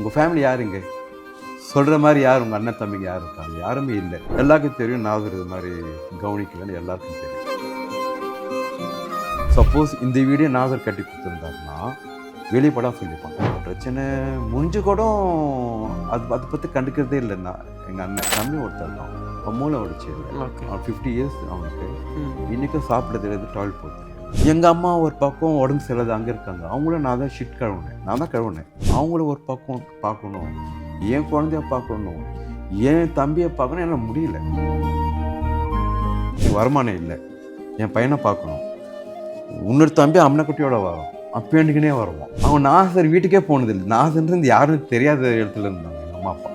உங்கள் ஃபேமிலி யாருங்க சொல்கிற மாதிரி யார் உங்கள் அண்ணன் தம்பிங்க யார் இருக்காங்க? யாருமே இல்லை. எல்லாருக்கும் தெரியும் நாகர் இது மாதிரி கவனிக்கலன்னு எல்லாருக்கும் தெரியும். சப்போஸ் இந்த வீடியோ நாகர் கட்டி கொடுத்துருந்தாருன்னா வெளிப்படம் சொல்லிப்பாங்க. பிரச்சனை முடிஞ்சு கூட அதை பற்றி கண்டுக்கிறதே இல்லைன்னா எங்கள் அண்ணன் தம்பி ஒருத்தர் தான். அவன் மூளை உடச்சி இல்லை. அவன் 50 இயர்ஸ் அவனுக்கு இன்றைக்கும் சாப்பிட தெரியாது, டாய்லெட் போகிறது. எங்கள் அம்மா ஒரு பக்கம் உடம்பு சரியில்லாத அங்கே இருக்காங்க. அவங்களும் நான் தான் ஷிட் கழுவுனேன், நான் தான் கழுவுனேன். அவங்களும் ஒரு பக்கம் பார்க்கணும், என் குழந்தைய பார்க்கணும், என் தம்பியை பார்க்கணும். என்னால் முடியல. வருமானம் இல்லை, என் பையனை பார்க்கணும். இன்னொரு தம்பி அம்மனைக்குட்டியோட வரும், அப்பேண்டுக்குனே வருவோம். அவன் நாசர் வீட்டுக்கே போனதில்லை. நாசர்ன்றது யாரும் தெரியாத இடத்துல இருந்தாங்க எங்கள் அம்மா அப்பா.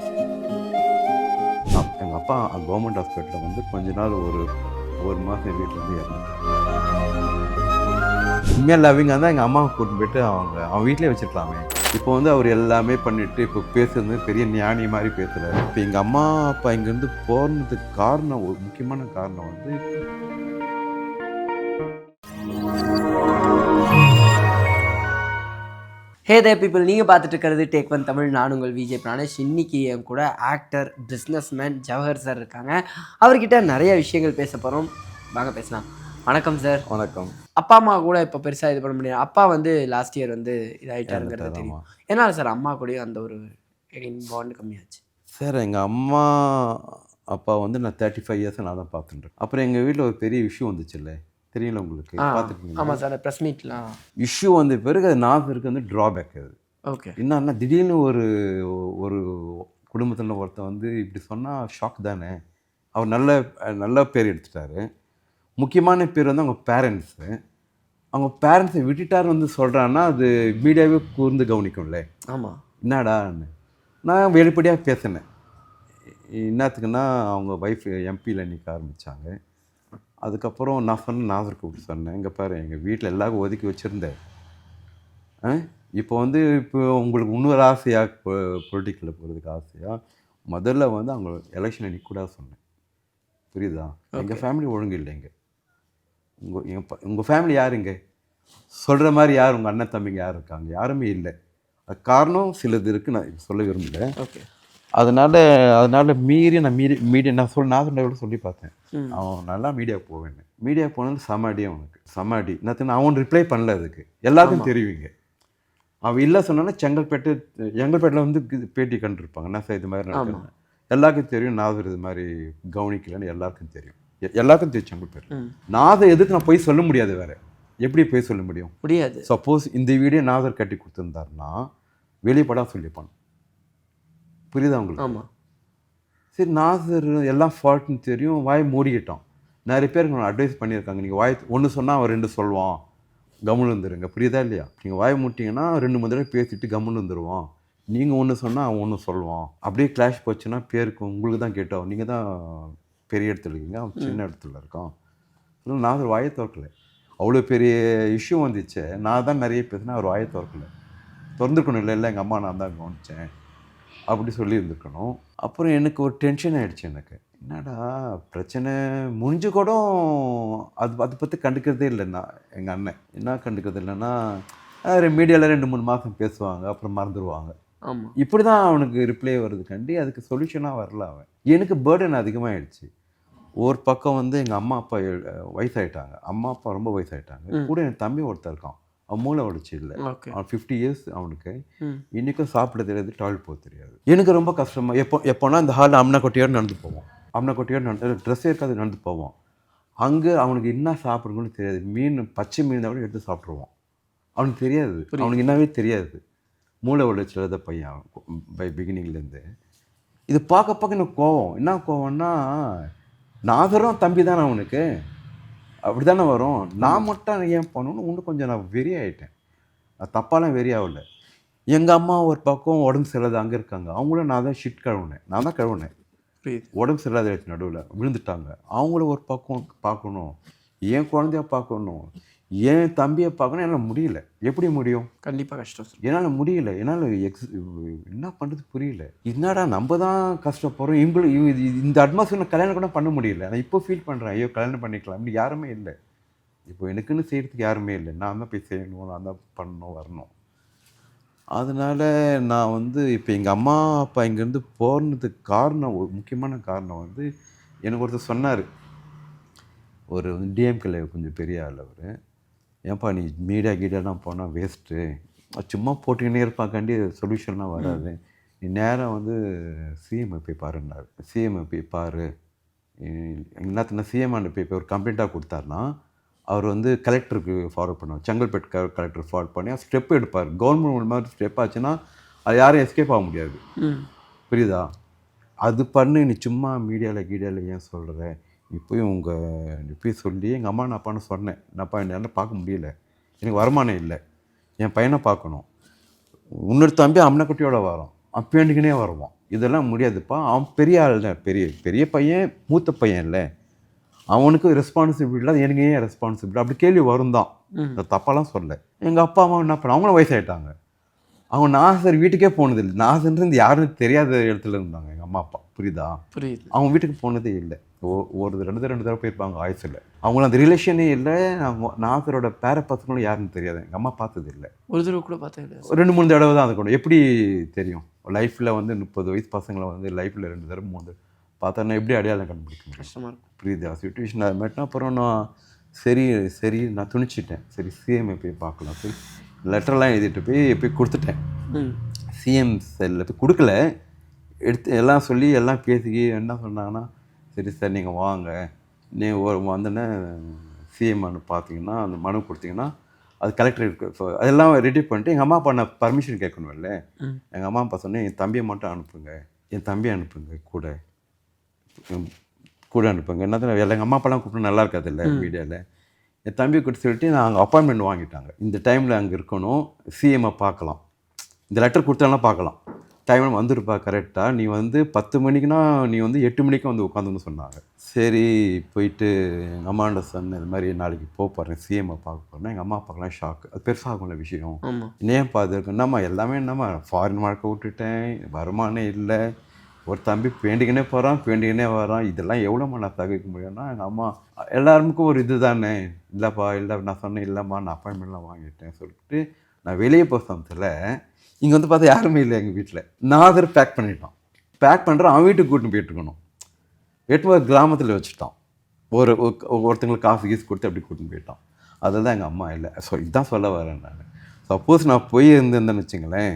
எங்கள் அப்பா கவர்மெண்ட் ஹாஸ்பிட்டலில் வந்து கொஞ்ச நாள் ஒரு மாதம் வீட்டிலேருந்து இறந்தாங்க. உண்மையாக லவ்விங்காக தான் எங்கள் அம்மாவை கூட்டின்னு போயிட்டு அவன் வீட்டிலே வச்சுருக்கலாமே. இப்போ வந்து அவர் எல்லாமே பண்ணிவிட்டு இப்போ பேசுறது பெரிய ஞானி மாதிரி பேசுகிறாரு. இப்போ எங்கள் அம்மா அப்பா இங்கேருந்து போனதுக்கு காரணம், ஒரு முக்கியமான காரணம் வந்து ஹே தே பீப்புள், நீங்கள் பார்த்துட்டு இருக்கிறது டேக் ஒன் தமிழ். நான் உங்கள் விஜய் பிராணேஷ். இன்றைக்கி என் கூட ஆக்டர், பிஸ்னஸ்மேன் ஜவஹர் சார் இருக்காங்க. அவர்கிட்ட நிறைய விஷயங்கள் பேச போகிறோம். வாங்க பேசலாம். வணக்கம் சார். வணக்கம். அப்பா அம்மா கூட இப்போ பெருசாக இது பண்ண முடியாது. அப்பா வந்து லாஸ்ட் இயர் வந்து இதாகிட்டாருங்கிறது தெரியும். ஏன்னா சார் அம்மா கூடயும் அந்த ஒரு பாண்ட் கம்மியாச்சு சார். எங்கள் அம்மா அப்பா வந்து நான் 35 இயர்ஸ் நான் தான் பார்த்துட்டேன். அப்புறம் எங்கள் வீட்டில் ஒரு பெரிய இஷ்யூ வந்துச்சு இல்லை, தெரியல உங்களுக்கு? பார்த்துருக்கீங்க? ஆமாம் சார், ப்ரெஸ் மீட்லாம் இஷ்யூ வந்த பிறகு அது நாகருக்கு வந்து ட்ராபேக். அது ஓகே. என்னன்னா திடீர்னு ஒரு குடும்பத்தில் ஒருத்தன் வந்து இப்படி சொன்னால் ஷாக் தானே. அவர் நல்ல பேர் எடுத்துட்டாரு. முக்கியமான பேர் வந்து அவங்க பேரண்ட்ஸு. அவங்க பேரண்ட்ஸை விட்டுட்டார் வந்து சொல்கிறான்னா அது மீடியாவே கூர்ந்து கவனிக்கும்ல. ஆமாம். என்னடான்னு நான் வெளிப்படையாக பேசினேன். என்னத்துக்குன்னா அவங்க ஒய்ஃப் எம்பியில் நிற்க ஆரம்பித்தாங்க. அதுக்கப்புறம் நான் சொன்னேன், நாகர் கூப்பிட்டு சொன்னேன், இங்கே பாரு எங்கள் வீட்டில் எல்லாருக்கும் ஒதுக்கி வச்சுருந்தேன். இப்போ வந்து உங்களுக்கு இன்னொரு ஆசையாக பொலிட்டிக்கலில் போகிறதுக்கு ஆசையாக முதல்ல வந்து அவங்க எலெக்ஷனை நிற்கக்கூடாது சொன்னேன். புரியுதா? எங்கள் ஃபேமிலி ஒழுங்கு இல்லைங்க. உங்கள் ஃபேமிலி யாருங்க சொல்கிற மாதிரி யார் உங்கள் அண்ணன் தம்பிங்க யார் இருக்காங்க? யாருமே இல்லை. அது காரணம் சிலது இருக்குது, நான் சொல்ல விரும்பல. ஓகே. அதனால் மீறி நான் மீடியா நான் சொல்லி பார்த்தேன். அவன் நல்லா மீடியா போவேன். மீடியா போனது சமாடி, அவனுக்கு சமாடி. நான் அவன் ரிப்ளை பண்ணல. அதுக்கு எல்லாருக்கும் தெரியுங்க. அவன் இல்லை சொன்னான்னா செங்கல்பேட்டில் வந்து பேட்டி கண்டிருப்பாங்க. நான் சார் இது மாதிரி நடக்கிறேன், எல்லாருக்கும் தெரியும். நாகர் இது மாதிரி கவனிக்கலன்னு எல்லாருக்கும் தெரியும். எல்லாருக்கும் தெரியும் செங்கல்பேட்டில். நாகர் எதுக்கு நான் போய் சொல்ல முடியாது, வேறு எப்படி போய் சொல்ல முடியாது? சப்போஸ் இந்த வீடியோ நாகர் கட்டி கொடுத்துருந்தாருன்னா வெளிப்படம் சொல்லிப்பான். புரியுதா உங்களுக்கு? ஆமாம். சரி, நாசர் எல்லாம் ஃபால்ட்னு தெரியும், வாய் மூடிக்கிட்டோம். நிறைய பேருக்கு நான் அட்வைஸ் பண்ணியிருக்காங்க, நீங்கள் வாய் ஒன்று சொன்னால் அவன் 2 சொல்லுவான், கம்முன்னு வந்துடுங்க. புரியுதா இல்லையா? நீங்கள் வாய் மூட்டிங்கன்னா 2 3 தடவை பேசிட்டு கம்முன்னு வந்துடுவான். நீங்கள் ஒன்று சொன்னால் அவன் ஒன்று சொல்லுவான். அப்படியே கிளாஷ் போச்சுன்னா பேருக்கு உங்களுக்கு தான் கேட்டோம். நீங்கள் தான் பெரிய இடத்துல இருக்கீங்க, அவன் சின்ன இடத்துல இருக்கான். நாகர் வாயை திறக்கலை. அவ்வளோ பெரிய இஷ்யூ வந்துச்சு. நான் தான் நிறைய பேசினேன், அவர் வாயை திறக்கலை. திறந்துருக்கணும். இல்லை எங்கள் அம்மா நான் தான் கவனித்தேன் அப்படி சொல்லியிருந்துருக்கணும். அப்புறம் எனக்கு ஒரு டென்ஷன் ஆகிடுச்சு. எனக்கு என்னடா பிரச்சனை முடிஞ்சு கூட அதை பற்றி கண்டுக்கிறதே இல்லைன்னா எங்கள் அண்ணன் என்ன கண்டுக்கிறது இல்லைன்னா மீடியாவில் 2 3 மாதம் பேசுவாங்க, அப்புறம் மறந்துடுவாங்க. ஆமாம். இப்படி தான் அவனுக்கு ரிப்ளை வருது கண்டி. அதுக்கு சொல்யூஷனாக வரல அவன். எனக்கு பேர்டன் அதிகமாகிடுச்சு. ஒரு பக்கம் வந்து எங்கள் அம்மா அப்பா வயசாகிட்டாங்க. அம்மா அப்பா ரொம்ப வயசாகிட்டாங்க. கூட என் தம்பி ஒருத்தர் இருக்கான், அவன் மூளை உடச்சி இல்லை. அவன் 50 இயர்ஸ் அவனுக்கு இன்றைக்கும் சாப்பிட தெரியாது, டாய்லெட் போக தெரியாது. எனக்கு ரொம்ப கஷ்டமாக எப்போனா இந்த ஹாலில் அம்மனைக்குட்டியோடு நடந்து போவோம். அம்மனைக்குட்டியோடு ட்ரெஸ்ஸே இருக்காது, நடந்து போவோம். அங்கே அவனுக்கு என்ன சாப்பிடுங்கன்னு தெரியாது. பச்சை மீன் தான் கூட எடுத்து சாப்பிட்ருவான். அவனுக்கு தெரியாது, அவனுக்கு என்னவே தெரியாது. மூளை உடச்சி எழுத பையன் பை பிகினிங்லேருந்து. இது பார்க்க எனக்கு கோவம். என்ன கோவம்னா, நாகரும் தம்பி தானே அவனுக்கு, அப்படி தானே வரும். நான் மட்டும் ஏன் பண்ணணும்னு இன்னும் கொஞ்சம் நான் வெறி ஆகிட்டேன். நான் தப்பாலாம் வெறி ஆகலை. எங்கள் அம்மா ஒரு பக்கம் உடம்பு சரியில்லாத அங்கே இருக்காங்க. அவங்களும் நான் தான் ஷிட் கழுவுனேன், நான் தான் கழுவுனேன். உடம்பு சரியில்லாத நடுவில் விழுந்துட்டாங்க. அவங்களும் ஒரு பக்கம் பார்க்கணும், என் குழந்தைய பார்க்கணும், என் தம்பியை பார்க்கணும். என்னால் முடியல. எப்படி முடியும்? கண்டிப்பாக கஷ்டம். என்னால் முடியல. என்னால் என்ன பண்ணுறது புரியல. என்னடா நம்ம தான் கஷ்டப்படுறோம். இந்த அட்மாஸ்பியர் கல்யாணம் கூட பண்ண முடியல. நான் இப்போ ஃபீல் பண்ணுறேன், ஐயோ கல்யாணம் பண்ணிக்கலாம், இப்படி யாருமே இல்லை. இப்போ எனக்குன்னு செய்கிறதுக்கு யாருமே இல்லை. நான் தான் போய் செய்யணும், நான் தான் பண்ணணும், வரணும். அதனால நான் வந்து இப்போ எங்கள் அம்மா அப்பா இங்கேருந்து போனதுக்கு காரணம், ஒரு முக்கியமான காரணம் வந்து எனக்கு ஒருத்தர் சொன்னார். ஒரு டிஎம்கேல கொஞ்சம் பெரிய ஆள் அவர். ஏன்பா நீ மீடியா கீடியாலாம் போனால் வேஸ்ட்டு, சும்மா போட்டுக்கினே இருப்பாக்காண்டி சொல்யூஷன்லாம் வராது, நீ நேராக வந்து சிஎம்ஐ போய் பாருன்னாரு. சிஎம்ஐ போய் பாரு, என்னத்தினா சிஎம்ஐ போய் ஒரு கம்ப்ளைண்ட்டாக கொடுத்தாருன்னா அவர் வந்து கலெக்டருக்கு ஃபார்வர்ட் பண்ணுவார். செங்கல்பட்டு கலெக்டர் ஃபார்வர்ட் பண்ணி ஸ்டெப் எடுப்பார். கவர்மெண்ட் மாதிரி ஸ்டெப் ஆச்சுன்னா அது யாரும் எஸ்கேப் ஆக முடியாது. புரியுதா? அது பண்ணு, நீ சும்மா மீடியாவில் ஏன் சொல்கிற? நீ போய் நீ போய் சொல்லி எங்கள் அம்மா நான் அப்பான்னு சொன்னேன். என்னப்பா என்னால் பார்க்க முடியல, எனக்கு வருமானம் இல்லை, என் பையனை பார்க்கணும், இன்னொரு தம்பி அம்மனக்குட்டியோட வரோம், அப்பேண்டுக்குனே வருவான், இதெல்லாம் முடியாதுப்பா. அவன் பெரிய ஆள் தான், பெரிய பெரிய பையன், மூத்த பையன் இல்லை, அவனுக்கு ரெஸ்பான்சிபிலிட்டி இல்லை, எனக்கு ஏன் ரெஸ்பான்சிபிலிட்டி, அப்படி கேள்வி வரும் தான். தப்பாலாம் சொல்ல. எங்கள் அப்பா அம்மா என்ன பண்ண, அவங்களும் வயசாகிட்டாங்க. அவங்க நாசர் வீட்டுக்கே போனதில்லை. நாசர்ன்றது யாருன்னு தெரியாத இடத்துல இருந்தாங்க எங்கள் அம்மா அப்பா. புரியுதா? புரியுது. அவங்க வீட்டுக்கு போனதே இல்லை. ரெண்டு தடவை போயிருப்பாங்க ஆயுசில். அவங்களும் அந்த ரிலேஷனே இல்லை. நாசரோட பேர பசங்களும் யாருன்னு தெரியாது. எங்கள் அம்மா பார்த்தது இல்லை. ஒரு தடவை கூட பார்த்தது 2-3 தடவை தான். அது கூட எப்படி தெரியும்? லைஃப்பில் வந்து 30 வயசு பசங்களை வந்து லைஃப்பில் 2 தடவை 3 தடவை பார்த்தோன்னா எப்படி அடையாளம் கண்டுபிடிக்கணும்? கஷ்டமாக இருக்கும். புரியுதா? சுச்சுவேஷன் அது மாட்டினா அப்புறம் நான் சரி நான் துணிச்சிட்டேன். சரி சிஎம்ஐ போய் பார்க்கலாம். சரி லெட்டர்லாம் எழுதிட்டு போய் கொடுத்துட்டேன். சிஎம் செல்லில் போய் கொடுக்கல, எடுத்து எல்லாம் சொல்லி எல்லாம் பேசி என்ன சொன்னாங்கன்னா, சரி சார் நீங்கள் வாங்க, நீங்கள் வந்தோடனே சிஎம் மனு பார்த்தீங்கன்னா அந்த மனு கொடுத்தீங்கன்னா அது கலெக்டர் அதெல்லாம் ரெடி பண்ணிட்டு எங்கள் அம்மா அப்பா நான் பர்மிஷன் கேட்கணும் இல்லை. எங்கள் அம்மா அப்பா சொன்னேன், என் தம்பியை மட்டும் அனுப்புங்க, என் தம்பியை அனுப்புங்க கூட அனுப்புங்க. என்னது எங்கள் அம்மா அப்பாலாம் கூப்பிட்டு நல்லா இருக்காது இல்லை மீடியாவில். என் தம்பி கூட்டு சொல்லிட்டு நான் அங்கே அப்பாயின்மெண்ட் வாங்கிட்டாங்க. இந்த டைமில் அங்கே இருக்கணும், சிஎம்ஐ பார்க்கலாம், இந்த லெட்டர் கொடுத்தாலாம் பார்க்கலாம், டைமில் வந்துருப்பா கரெக்டாக, நீ வந்து 10 மணிக்குனா நீ வந்து 8 மணிக்கு வந்து உட்காந்துன்னு சொன்னாங்க. சரி போயிட்டு எங்கள் அம்மாண்ட சொன்னேன், இது மாதிரி நாளைக்கு போகிறேன் சிஎம்ஐ பார்க்க போகிறேன். எங்கள் அம்மா அப்பாக்கெல்லாம் ஷாக்கு. அது பெருசாகும்ல விஷயம். ஏன்ப்பா அது இருக்கு? என்னம்மா ஃபாரின் வாழ்க்கை விட்டுட்டேன், வருமானம் இல்லை, ஒரு தம்பி வேண்டிக்கினே போகிறான், வேண்டிக்கினே வரான், இதெல்லாம் எவ்வளோம்மா நான் தவிர்க்க முடியும்னா எங்கள் அம்மா எல்லாருக்கும் ஒரு இது தானே, இல்லைப்பா இல்லை நான் சொன்னேன், இல்லைம்மா நான் அப்பாயின்மெண்ட்லாம் வாங்கிட்டேன் சொல்லிட்டு நான் வெளியே போக சமயத்தில் இங்கே வந்து பார்த்தா யாருமே இல்லை எங்கள் வீட்டில். நாதர் பேக் பண்ணிட்டான். பேக் பண்ணுற அவன் வீட்டுக்கு கூட்டின்னு போயிட்டுருக்கணும். 8 கிராமத்தில் வச்சுட்டான். ஒருத்தங்களுக்கு காசு கீஸ் கொடுத்து அப்படி கூட்டின்னு போயிட்டான். அதில் தான் எங்கள் அம்மா இல்லை. இதுதான் சொல்ல வரேன் நான். சப்போஸ் நான் போய் இருந்தேன்னு வச்சுங்களேன்,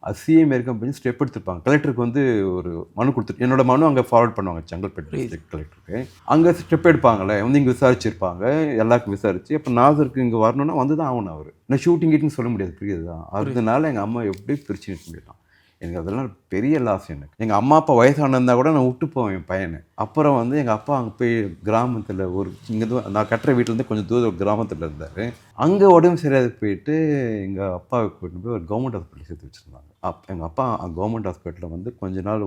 அது சிஎம் வரைக்கும் போய் ஸ்டெப் எடுத்துருப்பாங்க. கலெக்டருக்கு வந்து ஒரு மனு கொடுத்துட்டு என்னோட மனு அங்கே ஃபார்வர்ட் பண்ணுவாங்க செங்கல்பட்டு டிஸ்ட்ரிக்ட் கலெக்டருக்கு. அங்கே ஸ்டெப் எடுப்பாங்களே, வந்து இங்கே விசாரிச்சிருப்பாங்க, எல்லாருக்கும் விசாரிச்சு அப்போ நாசருக்கு இங்கே வரணுன்னா வந்து தான் ஆகணும். அவர் நான் ஷூட்டிங் கிட்டுன்னு சொல்ல முடியாது, புரியுதுதான். அதனால எங்கள் அம்மா எப்படி பிரிச்சு நிற்க முடியலாம். எனக்கு அதெல்லாம் பெரிய லாஸ். எனக்கு எங்கள் அம்மா அப்பா வயசானந்தால் கூட நான் விட்டு போவேன் என் பையனை. அப்புறம் வந்து எங்கள் அப்பா அங்கே போய் கிராமத்தில் இங்கே நான் கட்டுற வீட்டிலேருந்து கொஞ்சம் தூரம் கிராமத்தில் இருந்தார். அங்கே உடம்பு சரியாக போயிட்டு எங்கள் அப்பாவை கூட்டிட்டு போய் ஒரு கவர்மெண்ட் ஹாஸ்பிட்டல் சேர்த்து வச்சுருந்தாங்க. எங்கள் அப்பா கவர்மெண்ட் ஹாஸ்பிட்டலில் வந்து கொஞ்ச நாள்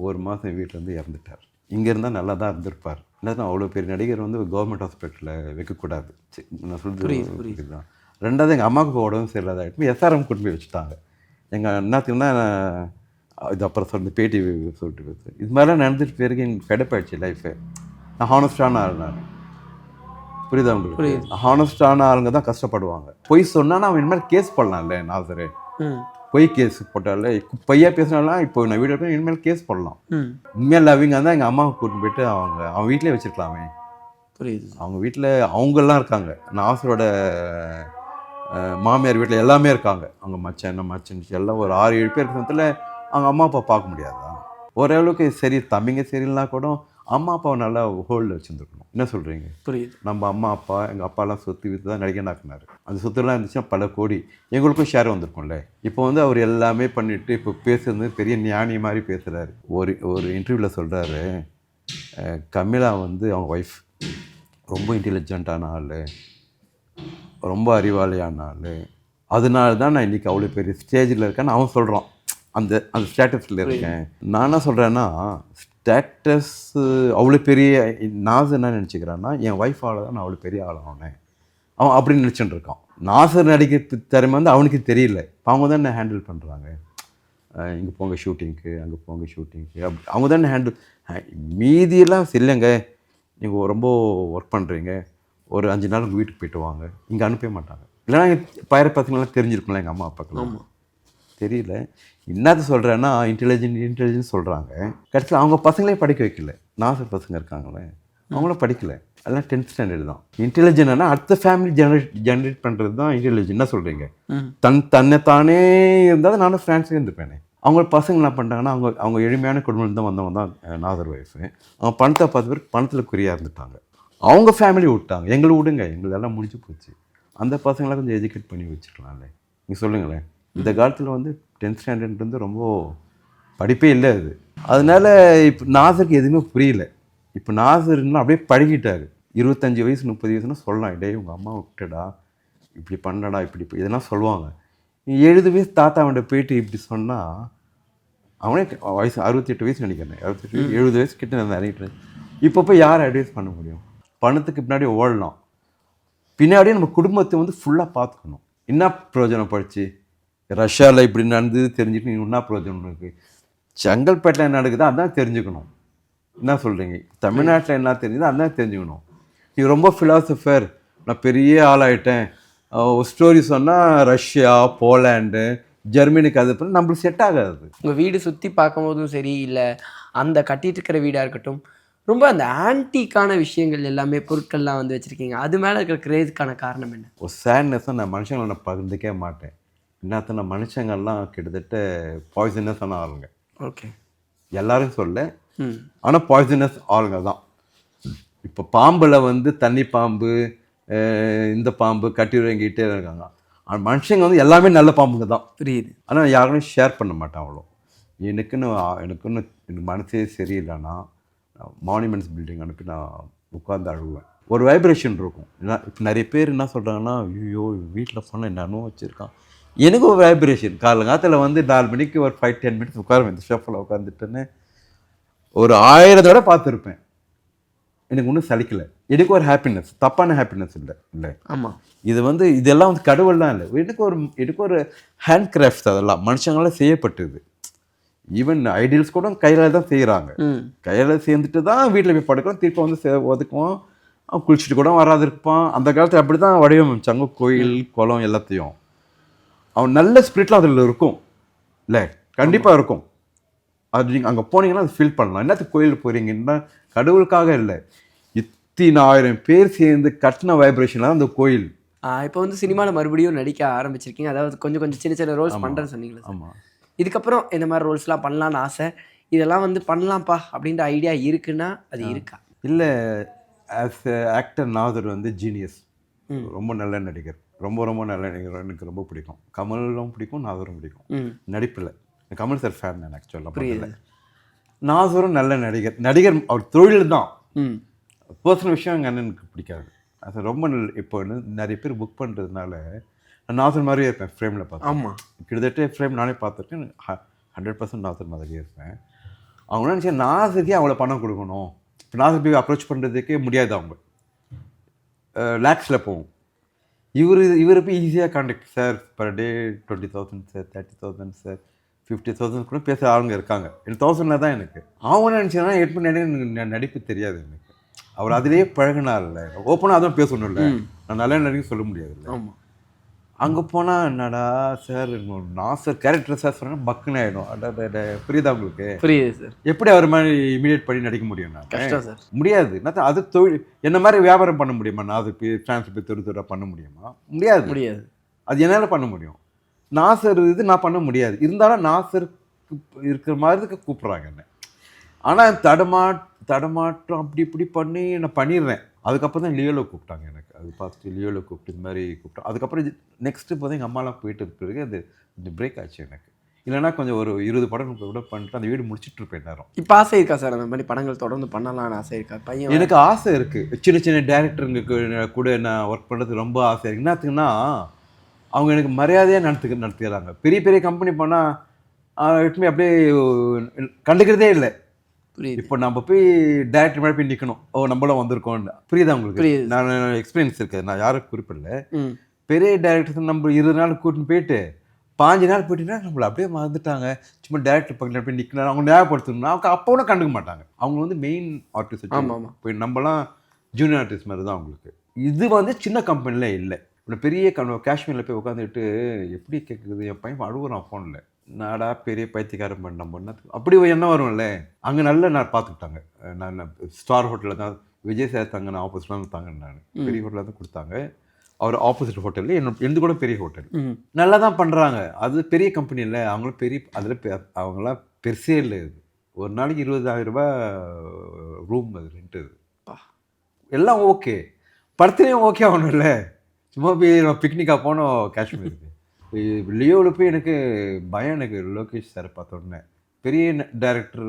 ஒரு மாதம் வீட்டிலேருந்து இறந்துட்டார். இங்கே இருந்தால் நல்லா தான் இருந்திருப்பார். இல்லைன்னா அவ்வளோ பெரிய நடிகர் வந்து ஒரு கவர்மெண்ட் ஹாஸ்பிட்டலில் வைக்கக்கூடாது. நான் சொல்கிறது தான். ரெண்டாவது எங்கள் அம்மாவுக்கு உடம்பு சரியில்லாதாகிட்டு எஸ்ஆர்எம் கூட்டு போய் வச்சுட்டாங்க. எங்கள் என்னத்துக்குன்னா இது அப்புறம் சொல்ல பேட்டி சொல்லிட்டு பேசு இது மாதிரிலாம் நடந்துட்டு பிறகு எனக்கு கடுப்பாயிடுச்சு லைஃபு. நான் ஹானஸ்டான ஆள். நான் புரியுதா உங்களுக்கு? ஹானஸ்டான ஆளுங்க தான் கஷ்டப்படுவாங்க. பொய் சொன்னால் அவன் இனிமேல் கேஸ் போடலாம்ல. நாசரு பொய் கேஸ் போட்டால பொய்யா பேசினாலாம் இப்போ நான் வீடியோ போய் இனிமேல் கேஸ் போடலாம். உண்மையாக லவ்விங்காக தான் எங்கள் அம்மாவை கூட்டிட்டு போயிட்டு அவன் வீட்டிலே வச்சுருக்கலாமே. புரியுது. அவங்க வீட்டில் அவங்கெல்லாம் இருக்காங்க. நாசரோட மாமியார் வீட்டில் எல்லாமே இருக்காங்க. அவங்க மச்சன் எல்லாம் ஒரு 6-7 பேர் இருக்கிறதுல அவங்க அம்மா அப்பா பார்க்க முடியாதா? ஓரளவுக்கு சரி தம்பிங்க சரியில்லைனா கூட அம்மா அப்பாவை நல்லா ஹோல்டில் வச்சுருந்துருக்கணும். என்ன சொல்கிறீங்க? புரியுது. நம்ம அம்மா அப்பா எங்கள் அப்பாலாம் சொத்து விற்று தான் நடிகனாக்குனாரு. அந்த சொத்துலாம் இருந்துச்சுன்னா பல கோடி எங்களுக்கும் ஷேர் வந்திருக்கும்ல. இப்போ வந்து அவர் எல்லாமே பண்ணிவிட்டு இப்போ பேசுறது பெரிய ஞானி மாதிரி பேசுகிறாரு. ஒரு இன்டர்வியூவில் சொல்கிறாரு, கமிலா வந்து அவங்க ஒய்ஃப் ரொம்ப இன்டெலிஜென்ட்டான ஆள், ரொம்ப அறிவாளியான ஆள், அதனால தான் நான் இன்றைக்கி அவ்வளோ பெரிய ஸ்டேஜில் இருக்கேன்னு அவன் சொல்கிறான். அந்த ஸ்டேட்டஸில் இருக்கேன். நான் என்ன சொல்கிறேன்னா, ஸ்டேட்டஸ் அவ்வளோ பெரிய நாசர் என்ன நினச்சிக்கிறான்னா என் ஒய்ஃபால் தான் நான் அவ்வளோ பெரிய ஆளானேன் அவன் அப்படின்னு நினச்சிட்டு இருக்கான். நாசர் நடிக்கிற திறமை வந்து அவனுக்கு தெரியல. இப்போ அவங்க தான் என்ன ஹேண்டில் பண்ணுறாங்க. இங்கே போங்க ஷூட்டிங்க்கு, அங்கே போங்க ஷூட்டிங்க்கு, அப்படி அவங்க தான் ஹேண்டில். மீதியெல்லாம் இல்லைங்க, நீங்கள் ரொம்ப ஒர்க் பண்ணுறீங்க, ஒரு 5 நாள் உங்கள் வீட்டுக்கு போய்ட்டு வாங்க, இங்கே அனுப்பவே மாட்டாங்க. இல்லைனா பயிர பசங்களாம் தெரிஞ்சிருக்கும்ல எங்கள் அம்மா அப்பாக்கெல்லாம். தெரியல. என்னது சொல்கிறேன்னா இன்டெலிஜென்ஸ் சொல்கிறாங்க. கடைசியில் அவங்க பசங்களே படிக்க வைக்கல. நாசர் பசங்க இருக்காங்களே அவங்களும் படிக்கல. அதெல்லாம் 10th ஸ்டாண்டர்ட் தான். இன்டெலிஜென்ட்னா அடுத்த ஃபேமிலி ஜென்ரேட் பண்ணுறது தான் இன்டெலிஜென்ட். என்ன சொல்கிறீங்க? தன்னைத்தானே இருந்தால் நானும் ஃப்ரான்ஸ்லேயே இருந்துப்பேனே. அவங்க பசங்க என்ன பண்ணிட்டாங்கன்னா அவங்க எளிமையான குடும்பம் தான் வந்தவங்க தான் நாதர் ஒய்ஃபு. அவங்க பணத்தை 10 பேர் பணத்தில் குறியாக இருந்துட்டாங்க. அவங்க ஃபேமிலி விட்டாங்க. எங்களை விடுங்க, எங்களெல்லாம் முடிஞ்சு போச்சு. அந்த பசங்களாம் கொஞ்சம் எஜுகேட் பண்ணி வச்சுக்கலாம்ல. நீங்கள் சொல்லுங்களேன். இந்த காலத்தில் வந்து 10th ஸ்டாண்டர்ட் வந்து ரொம்ப படிப்பே இல்லை அது. அதனால இப்போ நாசருக்கு எதுவுமே புரியல. இப்போ நாசர்னா அப்படியே பழகிட்டார். 25 வயசு 30 வயசுன்னா சொல்லலாம், டேய் உங்கள் அம்மா விட்டுடா, இப்படி பண்ணடா, இப்படி இதெல்லாம் சொல்லுவாங்க. 70 வயசு தாத்தாவன்ட்ட போயிட்டு இப்படி சொன்னால் அவனே வயசு 68 வயசு நினைக்கிறேன். 70 வயசு கிட்ட நான் நினைக்கிறேன். இப்போ போய் யார் அட்வைஸ் பண்ண முடியும்? பணத்துக்கு பின்னாடி ஓடலாம். பின்னாடியே நம்ம குடும்பத்தை வந்து ஃபுல்லாக பார்த்துக்கணும். என்ன பிரயோஜனம் படிச்சு? ரஷ்யாவில் இப்படி நடந்தது தெரிஞ்சுட்டு நீ என்ன பிரயோஜனம் இருக்குது? செங்கல்பேட்டில் என்ன நடக்குதோ அதான் தெரிஞ்சுக்கணும். என்ன சொல்கிறீங்க? தமிழ்நாட்டில் என்ன தெரிஞ்சுதோ அதான் தெரிஞ்சுக்கணும். நீ ரொம்ப ஃபிலாசபர், நான் பெரிய ஆளாயிட்டேன், ஒரு ஸ்டோரி சொன்னால் ரஷ்யா, போலாண்டு, ஜெர்மனிக்கு அது பண்ணி நம்மளுக்கு செட் ஆகாது. உங்கள் வீடு சுற்றி பார்க்கும்போதும் சரி, இல்லை அந்த கட்டிட்டு இருக்கிற வீடாக இருக்கட்டும், ரொம்ப அந்த ஆன்டிக்கான விஷயங்கள் எல்லாமே பொருட்கள்லாம் வந்து வச்சுருக்கீங்க. அது மேலே இருக்கிற கிரேஸுக்கான காரணம் என்ன? ஒரு சேட்னஸாக நான் மனுஷங்களை நான் பகிர்ந்துக்கவே மாட்டேன். என்னத்தனை மனுஷங்கள்லாம் கிட்டத்தட்ட பாய்சனஸான ஆளுங்க. ஓகே, எல்லாரும் சொல்ல, ஆனால் பாய்சனஸ் ஆளுங்க தான். இப்போ பாம்பில் வந்து தண்ணி பாம்பு, இந்த பாம்பு கட்டி வாங்கிட்டே இருக்காங்க. ஆனால் மனுஷங்க வந்து எல்லாமே நல்ல பாம்புங்க தான். புரியுது. ஆனால் யாரும் ஷேர் பண்ண மாட்டேன் அவ்வளோ. எனக்கு மனசே சரியில்லைன்னா மானுமெண்ட்ஸ் பில்டிங் அனுப்பி நான் உட்காந்து அழுவேன். ஒரு வைப்ரேஷன் இருக்கும். இப்போ நிறைய பேர் என்ன சொல்கிறாங்கன்னா, ஐயோ வீட்டில் போனால் என்ன அனுபவிச்சிருக்கான். எனக்கு ஒரு வைப்ரேஷன். காலங்காலத்தில் வந்து 4 மணிக்கு ஒரு 5-10 மினிட்ஸ் உட்காருவேன். இந்த ஷெஃபில் உட்காந்துட்டுன்னு ஒரு 1000 தடவை பார்த்துருப்பேன். எனக்கு ஒன்றும் சலிக்கலை. எனக்கு ஒரு ஹாப்பினஸ், தப்பான ஹாப்பினஸ் இல்லை. ஆமாம், இது வந்து இதெல்லாம் வந்து கடவுள்லாம் இல்லை. எனக்கு ஒரு ஹேண்ட் கிராஃப்ட்ஸ், அதெல்லாம் மனுஷங்களால் செய்யப்பட்டது. ஈவன் ஐடியல்ஸ் கூட கையில் தான் செய்கிறாங்க. கையில் சேர்ந்துட்டு தான் வீட்டில் போய் படுக்கிறோம், திருப்பி வந்து ஒதுக்குவோம். குளிச்சுட்டு கூட வராது இருப்பான். அந்த காலத்தில் அப்படி தான் வடிவமைச்சாங்க கோயில் குளம் எல்லாத்தையும். அவன் நல்ல ஸ்பிரிட்லாம் அதில் இருக்கும் இல்லை, கண்டிப்பாக இருக்கும். அது நீங்கள் அங்கே போனீங்கன்னா அது ஃபீல் பண்ணலாம். என்னத்துக்கு கோயிலுக்கு போகிறீங்கன்னா கடவுளுக்காக இல்லை, 1000 பேர் சேர்ந்து கட்டின வைப்ரேஷன் தான் அந்த கோயில். இப்போ வந்து சினிமாவில் மறுபடியும் நடிக்க ஆரம்பிச்சிருக்கீங்க. அதாவது கொஞ்சம் சின்ன சின்ன ரோல்ஸ் பண்ணுறேன்னு சொன்னீங்களா? ஆமாம். இதுக்கப்புறம் இந்த மாதிரி ரோல்ஸ்லாம் பண்ணலான்னு ஆசை, இதெல்லாம் வந்து பண்ணலாம்ப்பா அப்படின்ற ஐடியா இருக்குன்னா அது இருக்கா? இல்லை, ஆஸ் ஆக்டர் நாதர் வந்து ஜீனியஸ். ரொம்ப நல்ல நடிகர், ரொம்ப நல்ல நடிகர். எனக்கு ரொம்ப பிடிக்கும். கமலும் பிடிக்கும், நாதரும் பிடிக்கும். நடிப்பில் கமல் சார் ஃபேன் நான் ஆக்சுவலாக. புரியல. நாசரும் நல்ல நடிகர் அவர் தொழில் தான். பர்சனல் விஷயம் எங்கள் அண்ணனுக்கு பிடிக்காது. அது ரொம்ப இப்போ நிறைய பேர் புக் பண்ணுறதுனால நான் நாசர் மாதிரியே இருப்பேன் ஃப்ரேமில் பார்த்து. ஆமாம், கிட்டத்தட்ட ஃப்ரேம் நானே பார்த்துருக்கேன். 100% நாசர் மாதிரியே இருப்பேன். அவங்க நினச்சா நாசருக்கே அவங்கள பணம் கொடுக்கணும். இப்போ நாசர் போய் அப்ரோச் பண்ணுறதுக்கே முடியாது. அவங்க லேக்ஸில் போகும். இவர் போய் ஈஸியாக contact, sir per day 20,000 sir, 30,000 sir, 50,000 கூட பேச ஆளுங்க இருக்காங்க. 1000 தான் எனக்கு. அவங்க நினச்சிங்கன்னா எனக்கு நடிப்பு தெரியாது எனக்கு. அவர் அதிலேயே பழகினார்ல, ஓப்பனாக அதுவும் பேசணும் இல்லை, நான் நல்ல நடிகை சொல்ல முடியாது இல்லை. ஆமாம். அங்கே போனால் என்னடா சார் நாசர் கேரக்டர் சார் சொன்னால் பக்குன்னு ஆகிடும். அட புரியுதா உங்களுக்கு? புரியுது சார். எப்படி அவர் மாதிரி இமீடியேட் பண்ணி நடிக்க முடியும்? நான் கஷ்டம் சார். முடியாது. நான் அது தொழில் என்ன மாதிரி வியாபாரம் பண்ண முடியுமா? நாசர் போய் ஃப்ரான்ஸ் போய் தெரு பண்ண முடியுமா? முடியாது. அது என்னால் பண்ண முடியும். நாசர் இது நான் பண்ண முடியாது. இருந்தாலும் நாசர் இருக்கிற மாதிரி கூப்பிட்றாங்க என்ன. ஆனால் தடமாற்றம் அப்படி இப்படி பண்ணி நான் பண்ணிடுறேன். அதுக்கப்புறம் தான் லியோவில் கூப்பிட்டாங்க எனக்கு. அது பார்த்துட்டு லியோவில் கூப்பிட்டு இந்த மாதிரி கூப்பிட்டோம். அதுக்கப்புறம் நெக்ஸ்ட்டு போது எங்கள் அம்மாலாம் போயிட்டு பிறகு அது கொஞ்சம் பிரேக் ஆச்சு எனக்கு. இல்லைனா கொஞ்சம் ஒரு 20 படம் கூட பண்ணிட்டு அந்த வீடு முடிச்சுட்டு இருப்பேன் நேரம். இப்போ ஆசை இருக்கா சார் அந்த மாதிரி படங்கள் தொடர்ந்து பண்ணலாம்னு ஆசை இருக்கா? பையன் எனக்கு ஆசை இருக்குது. சின்ன டேரக்டருங்க கூட நான் ஒர்க் பண்ணுறதுக்கு ரொம்ப ஆசை இருக்குது. என்னத்துக்குன்னா அவங்க எனக்கு மரியாதையாக நடத்துக்கிறாங்க. பெரிய கம்பெனி போனால் எப்பவுமே அப்படியே கண்டுக்கிறதே இல்லை. இப்போ நம்ம போய் டேரக்டர் மேலே போய் நிற்கணும், நம்மளும் வந்திருக்கோம்னு. புரியுதா உங்களுக்கு? நான் எக்ஸ்பீரியன்ஸ் இருக்குது, நான் யாரும் குறிப்பிடல. பெரிய டேரக்டர் நம்ம 20 நாள் கூட்டின்னு போயிட்டு 5 நாள் போயிட்டுன்னா நம்மளை அப்படியே மறந்துட்டாங்க. சும்மா டேரக்டர் பக்கத்தில் போய் நிற்கணும், அவங்க ஞாபகப்படுத்தணும்னா அவங்க அப்போ கூட கண்டுக்க மாட்டாங்க. அவங்க வந்து மெயின் ஆர்டிஸ்ட் போய் நம்மலாம் ஜூனியர் ஆர்டிஸ்ட் மாதிரி தான் அவங்களுக்கு. இது வந்து சின்ன கம்பெனியில் இல்லை. ஒரு பெரிய காஷ்மீரில் போய் உட்காந்துட்டு எப்படி கேட்குறது, என் பையன் அழுகுறான் ஃபோனில். நாடா பெரிய பைத்தியக்காரன் பண்ண பண்ண அப்படி ஒரு எண்ணம் வரும்ல. அங்கே நல்லா நான் பார்த்துக்கிட்டாங்க. நான் ஸ்டார் ஹோட்டலில் தான் விஜய் சார் தங்கின ஆப்போசிட்டில் தான் தங்கினேன். நான் பெரிய ஹோட்டலில் தான் கொடுத்தாங்க. அவர் ஆப்போசிட் ஹோட்டலில் என்னது கூட பெரிய ஹோட்டல். நல்லா தான் பண்ணுறாங்க. அது பெரிய கம்பெனி இல்லை, அவங்களும் பெரிய அதில் அவங்களாம் பெருசே இல்லை. இது ஒரு நாளைக்கு 20,000 ரூபாய் ரூம், அது ரெண்ட்டு. எல்லாம் ஓகே, படத்துலேயும் ஓகே ஆகணும் இல்லை. சும்மா போய் நம்ம பிக்னிக்காக போனோம் காஷ்மீருக்கு. லியோவில் போய் எனக்கு பயம். எனக்கு லோகேஷ் சாரை பார்த்த உடனே பெரிய டைரக்டர்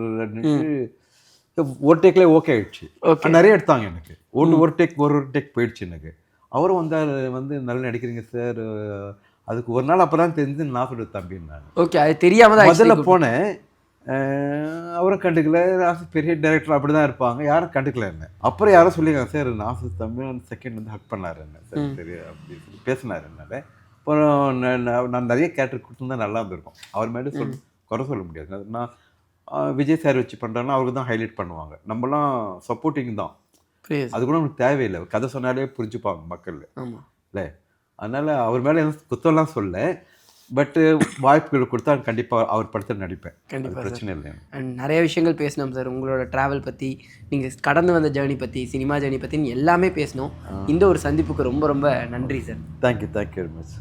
ஒரு டேக்லேயே ஓகே ஆயிடுச்சு. நிறைய எடுத்தாங்க எனக்கு. ஒரு டேக் போயிடுச்சு எனக்கு. அவரும் வந்து நல்லா நடிக்கிறீங்க சார். அதுக்கு ஒரு நாள் அப்போ தான் தெரிஞ்சு நான் சொல்லுவேன் தம்பின்னு. நான் ஓகே, அது தெரியாமல் தான் முதல்ல போனேன். அவரும் கண்டுக்கல. பெரிய டைரக்டர் அப்படி தான் இருப்பாங்க, யாரும் கண்டுக்கல என்ன. அப்புறம் யாரும் சொல்லியிருக்காங்க சார் நாசர் தம்பி செகண்ட் வந்து ஹக் பண்ணார் என்ன சார், சரி அப்படி சொல்லி பேசினார் என்னால். அப்புறம் நான் நிறைய கேரக்டர் கொடுத்துருந்தா நல்லா இருந்திருக்கும். அவர் மேலே குறை சொல்ல முடியாது. நான் விஜய் சார் வச்சு பண்ணுறாங்கன்னா அவருக்கு தான் ஹைலைட் பண்ணுவாங்க. நம்மலாம் சப்போர்ட்டிங் தான். அது கூட நமக்கு தேவையில்லை, கதை சொன்னாலே புரிஞ்சுப்பாங்க மக்கள் இல்லை. அதனால் அவர் மேலே குத்தம்லாம் சொல்ல, பட்டு வாய்ப்புகள் கொடுத்தா கண்டிப்பாக அவர் படத்தில் நடிப்பேன். கண்டிப்பாக பிரச்சனை இல்லை. நிறைய விஷயங்கள் பேசினோம் சார். உங்களோட ட்ராவல் பற்றி, நீங்கள் கடந்து வந்த ஜேர்னி பற்றி, சினிமா ஜேர்னி பற்றி எல்லாமே பேசினோம். இந்த ஒரு சந்திப்புக்கு ரொம்ப ரொம்ப நன்றி சார். Thank you very much.